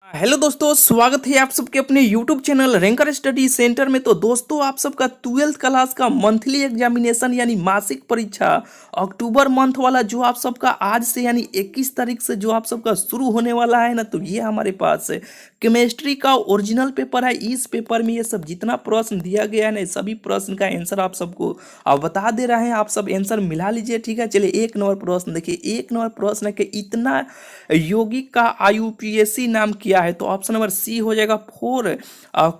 Hello दोस्तों, स्वागत है आप सबके अपने YouTube channel ranker study centre में। तो दोस्तों, आप सबका 12th क्लास का मंथली एग्जामिनेशन यानी मासिक परीक्षा अक्टूबर मंथ वाला जो आप सबका आज से यानी 21 तारीख से जो आप सबका शुरू होने वाला है ना, तो ये हमारे पास केमिस्ट्री का ओरिजिनल पेपर है। इस पेपर में ये सब जितना प्रश्न दिया गया है ना, सभी प्रश्न का आंसर आप सबको बता दे रहे हैं। आप सब आंसर मिला लीजिए, ठीक है। चलिए एक नंबर प्रश्न देखिए। एक नंबर प्रश्न है कि इतना यौगिक का आईयूपीएसी नाम किया है। तो ऑप्शन नंबर सी हो जाएगा 4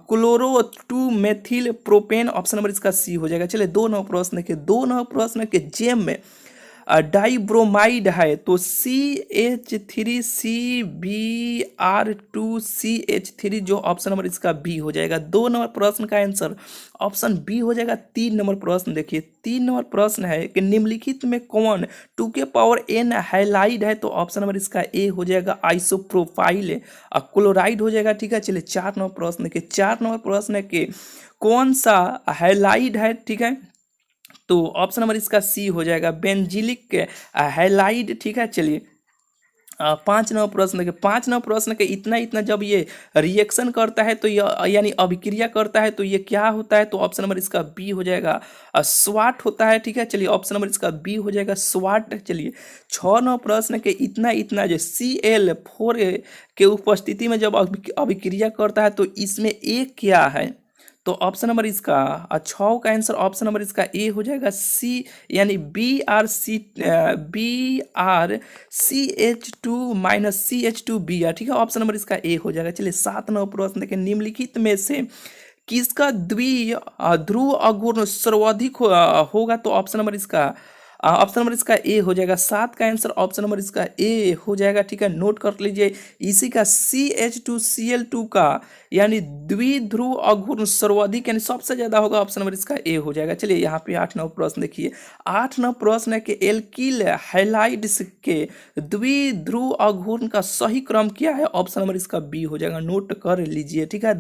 chloro 2 methyl propane. Option number इसका सी हो जाएगा। चलिए दो नंबर प्रश्न के जेम में डाइब्रोमाइड है तो CH3CBr2CH3 जो ऑप्शन नंबर इसका बी हो जाएगा। दो नंबर प्रश्न का आंसर ऑप्शन बी हो जाएगा। तीन नंबर प्रश्न देखिए। तीन नंबर प्रश्न है कि निम्नलिखित में कौन 2n हैलाइड है। तो ऑप्शन नंबर इसका ए हो जाएगा आइसोप्रोपाइल क्लोराइड हो जाएगा, ठीक है। चलिए चार नंबर प्रश्न के कौन सा हैलाइड है, ठीक है। तो ऑप्शन नंबर इसका सी हो जाएगा बेंजिलिक हैलाइड, ठीक है। चलिए पाँच नंबर प्रश्न के इतना इतना जब ये रिएक्शन करता है तो ये यानी अभिक्रिया करता है तो ये क्या होता है। तो ऑप्शन नंबर इसका बी हो जाएगा स्वाट होता है, ठीक है। चलिए ऑप्शन नंबर इसका बी हो जाएगा स्वाट। चलिए छः नंबर प्रश्न के इतना इतना जो Cl4 के उपस्थिति में जब अभिक्रिया करता है तो इसमें ए क्या है। तो ऑप्शन नंबर इसका छः का आंसर ऑप्शन नंबर इसका ए हो जाएगा सी यानी BrCH2 - CH2Br, ठीक है। ऑप्शन नंबर इसका ए हो जाएगा। चलिए सात नंबर प्रश्न देखें। निम्नलिखित में से किसका ध्रुव अगुण सर्वाधिक होगा। तो ऑप्शन नंबर इसका ए हो जाएगा। सात का आंसर ऑप्शन नंबर इसका ए हो जाएगा, ठीक है। नोट कर लीजिए। इसी का CH2Cl2 का यानी द्विध्रुव अघूर्ण सर्वाधिक यानी सबसे ज्यादा होगा। ऑप्शन नंबर इसका ए हो जाएगा। चलिए यहाँ पे आठ नौ प्रश्न देखिए। आठ नौ प्रश्न है कि एल्किल हैलाइड्स के द्विध्रुव अघूर्ण का सही क्रम क्या है। ऑप्शन नंबर इसका बी हो जाएगा। नोट कर लीजिए, ठीक है।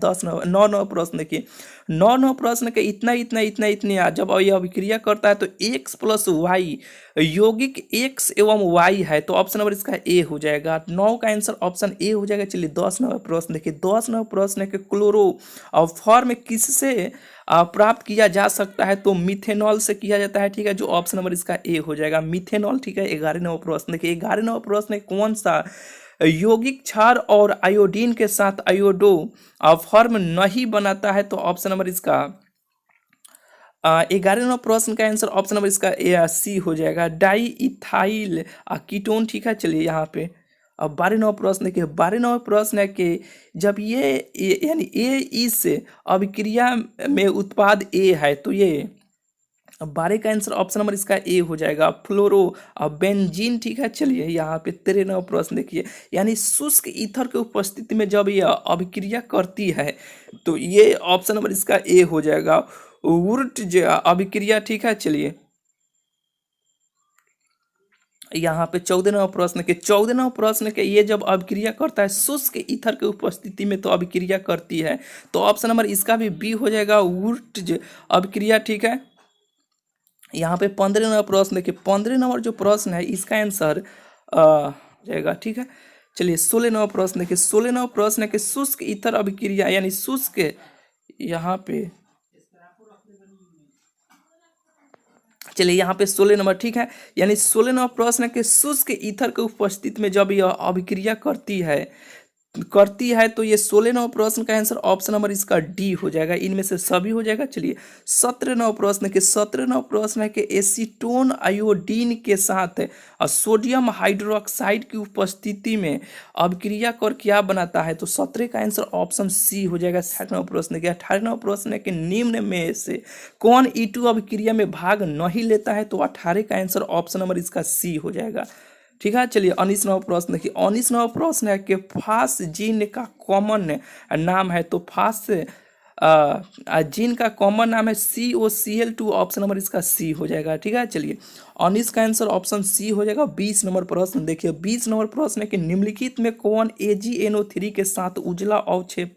नौ प्रश्न देखिए। नौ प्रश्न के इतना इतना इतना इतने जब यह अभिक्रिया करता है तो x + y यौगिक x एवं y है। तो ऑप्शन नंबर इसका ए हो जाएगा। नौ का आंसर ऑप्शन ए हो जाएगा। चलिए 10 नंबर प्रश्न देखिए। 10 नंबर प्रश्न है कि क्लोरो फॉर्म किससे प्राप्त किया जा सकता है। तो मिथेनॉल से किया जाता है, ठीक है। जो ऑप्शन नंबर इसका ए हो जाएगा मिथेनॉल, ठीक है। 11 नंबर प्रश्न देखिए। 11 नंबर प्रश्न है कौन सा यौगिक क्षार और आयोडीन के साथ आयोडो फॉर्म नहीं बनाता है। तो ऑप्शन नंबर इसका 11 नंबर प्रश्न का आंसर ऑप्शन नंबर इसका ए सी हो जाएगा डाई इथाइल कीटोन, ठीक है। चलिए यहाँ पे अब 12 नंबर प्रश्न देखिए। 12 नंबर प्रश्न है कि जब ये यानी ए इस अभिक्रिया में उत्पाद ए है तो ये 12 का आंसर ऑप्शन नंबर इसका ए हो जाएगा फ्लोरो बेंजीन, ठीक है। चलिए यहाँ पे 13 नंबर प्रश्न देखिए। यानी शुष्क ईथर के उपस्थिति में जब यह अभिक्रिया करती है तो ये ऑप्शन नंबर इसका ए हो जाएगा वुर्ट अभिक्रिया, ठीक है। चलिए यहाँ पे 14 नंबर प्रश्न के ये जब अभिक्रिया करता है शुष्क ईथर के उपस्थिति में तो अभिक्रिया करती है। तो ऑप्शन नंबर इसका भी बी हो जाएगा वुर्ट अभिक्रिया, ठीक है। यहाँ पे 15 नंबर प्रश्न देखिए। 15 नंबर जो प्रश्न है इसका आंसर जाएगा, ठीक है। चलिए 16 नंबर प्रश्न देखिए। 16 नंबर प्रश्न है कि शुष्क ईथर अभिक्रिया यानी शुष्क यहाँ पे चलिए यहाँ पे 16 नंबर, ठीक है। यानी 16 नंबर प्रश्न है कि शुष्क ईथर के उपस्थिति में जब यह अभिक्रिया करती है तो ये 16 नंबर प्रश्न का आंसर ऑप्शन नंबर इसका डी हो जाएगा। इनमें से सभी हो जाएगा। चलिए 17 नंबर प्रश्न है कि एसीटोन आयोडीन के साथ सोडियम हाइड्रोक्साइड की उपस्थिति में अभिक्रिया कर क्या बनाता है। तो 17 का आंसर ऑप्शन सी हो जाएगा। 18 नंबर प्रश्न के 18 नंबर प्रश्न है कि निम्न में से कौन E2 अभिक्रिया में भाग नहीं लेता है। तो 18 का आंसर ऑप्शन नंबर इसका सी हो जाएगा, ठीक है। चलिए 19 नंबर प्रश्न देखिए। 19 नंबर प्रश्न है कि फास जीन का कॉमन नाम है। तो फास जीन का कॉमन नाम है COCl2। ऑप्शन नंबर इसका सी हो जाएगा, ठीक है। चलिए 19 का आंसर ऑप्शन सी हो जाएगा। 20 नंबर प्रश्न देखिए। 20 नंबर प्रश्न है कि निम्नलिखित में कौन AgNO3 के साथ उजला अवक्षेप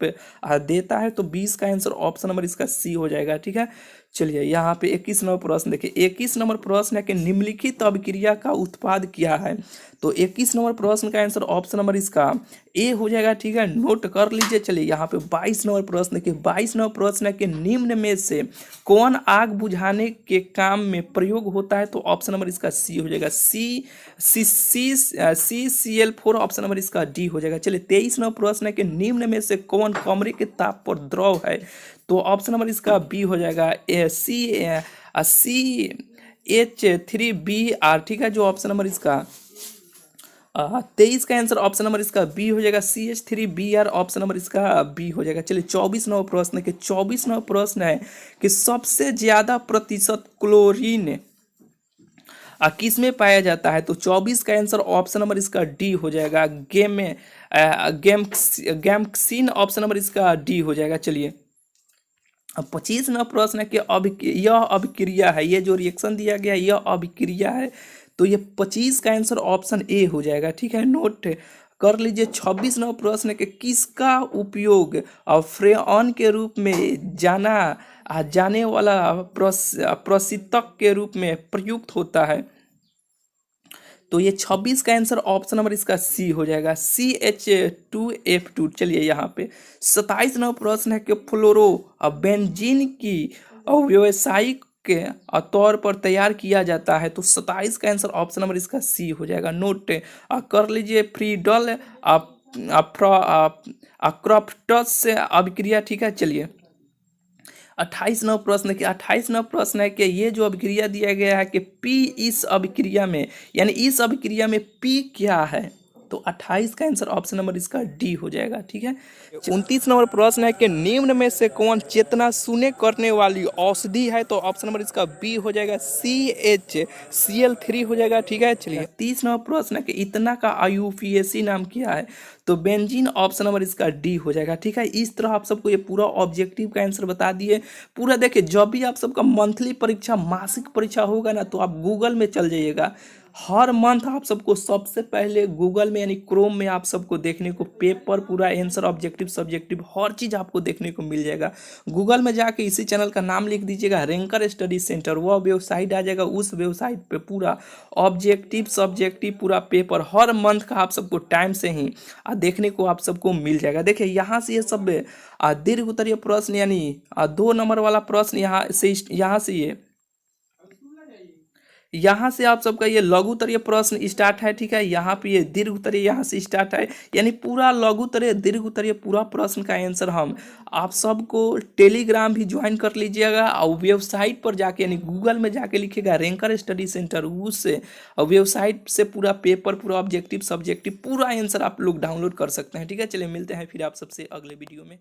देता है। तो 20 का आंसर ऑप्शन नंबर इसका सी हो जाएगा, ठीक है। चलिए यहाँ पे 21 नंबर प्रश्न देखिए। 21 नंबर प्रश्न है कि निम्नलिखित अभिक्रिया का उत्पाद क्या है। तो 21 नंबर प्रश्न का आंसर ऑप्शन नंबर इसका ए हो जाएगा, ठीक है, नोट कर लीजिए। चलिए यहाँ पे 22 नंबर प्रश्न देखिए। 22 नंबर प्रश्न है कि निम्न में से कौन आग बुझाने के काम में प्रयोग होता है। तो ऑप्शन नंबर इसका सी हो जाएगा, CCl4। ऑप्शन नंबर इसका डी हो जाएगा। चलिए 23 नंबर प्रश्न है कि निम्न में से कौन कमरे के ताप पर द्रव है। तो ऑप्शन नंबर इसका बी हो जाएगा, CH3Br, ठीक है, जो ऑप्शन नंबर इसका 23 का आंसर ऑप्शन नंबर इसका बी हो जाएगा, CH3Br। ऑप्शन नंबर इसका बी हो जाएगा। चलिए 24 नंबर प्रश्न है कि 24 नंबर प्रश्न है कि सबसे ज्यादा प्रतिशत क्लोरीन किस में पाया जाता है। तो 24 का आंसर ऑप्शन नंबर इसका डी हो जाएगा, गैम्क्सिन। ऑप्शन नंबर इसका डी हो जाएगा। चलिए अब 25 नंबर प्रश्न है कि यह अभिक्रिया है, ये जो रिएक्शन दिया गया यह अभिक्रिया है। तो ये 25 का आंसर ऑप्शन ए हो जाएगा, ठीक है, नोट कर लीजिए। 26 नंबर प्रश्न है कि किसका उपयोग फ्रेऑन के रूप में जाने वाला प्रशीतक के रूप में प्रयुक्त होता है। तो ये 26 का आंसर ऑप्शन नंबर इसका सी हो जाएगा, CH2F2। चलिए यहाँ पे 27 नंबर प्रश्न है कि फ्लोरो बेंजीन की व्यावसायिक के तौर पर तैयार किया जाता है। तो 27 का आंसर ऑप्शन नंबर इसका सी हो जाएगा, नोट कर लीजिए। फ्रीडल क्रॉफ्टस से अभिक्रिया, ठीक है। चलिए 28 नंबर प्रश्न है कि 28 नंबर प्रश्न है कि ये जो अभिक्रिया दिया गया है कि पी इस अभिक्रिया में, यानी इस अभिक्रिया में पी क्या है। तो 28 का आंसर ऑप्शन नंबर इसका डी हो जाएगा, ठीक है। 29 नंबर प्रश्न है कि निम्न में से कौन चेतना शून्य करने वाली औषधि है। तो ऑप्शन नंबर इसका बी हो जाएगा, CHCl3 हो जाएगा, ठीक है। चलिए 30 नंबर प्रश्न है कि इतना का IUPAC नाम क्या है। तो बेंजीन। ऑप्शन नंबर इसका डी हो जाएगा, ठीक है। इस तरह आप सबको ये पूरा ऑब्जेक्टिव का आंसर बता दिए। पूरा देखिए, जब भी आप सबका मंथली परीक्षा, मासिक परीक्षा होगा ना, तो आप गूगल में चल जाइएगा। हर मंथ आप सबको सबसे पहले गूगल में यानी क्रोम में आप सबको देखने को पेपर, पूरा आंसर, ऑब्जेक्टिव, सब्जेक्टिव, हर चीज़ आपको देखने को मिल जाएगा। गूगल में जाके इसी चैनल का नाम लिख दीजिएगा, रैंकर स्टडी सेंटर, वह वेबसाइट आ जाएगा। उस वेबसाइट पे पूरा ऑब्जेक्टिव, सब्जेक्टिव, पूरा पेपर हर मंथ का आप सबको टाइम से ही देखने को आप सबको मिल जाएगा। देखिए यहाँ से ये सब दीर्घ उत्तरीय प्रश्न यानी 2 नंबर वाला प्रश्न यहाँ से आप सबका ये लघु उत्तरीय प्रश्न स्टार्ट है, ठीक है। यहाँ पे ये दीर्घ उत्तरीय यहाँ से स्टार्ट है, यानी पूरा लघु उत्तरीय, दीर्घ उत्तरीय पूरा प्रश्न का आंसर हम आप सबको टेलीग्राम भी ज्वाइन कर लीजिएगा और वेबसाइट पर जाके यानी गूगल में जाके लिखिएगा रैंकर स्टडी सेंटर, उससे वेबसाइट से पूरा पेपर, पूरा ऑब्जेक्टिव, सब्जेक्टिव, पूरा आंसर आप लोग डाउनलोड कर सकते हैं, ठीक है। चलिए मिलते हैं फिर आप सबसे अगले वीडियो में।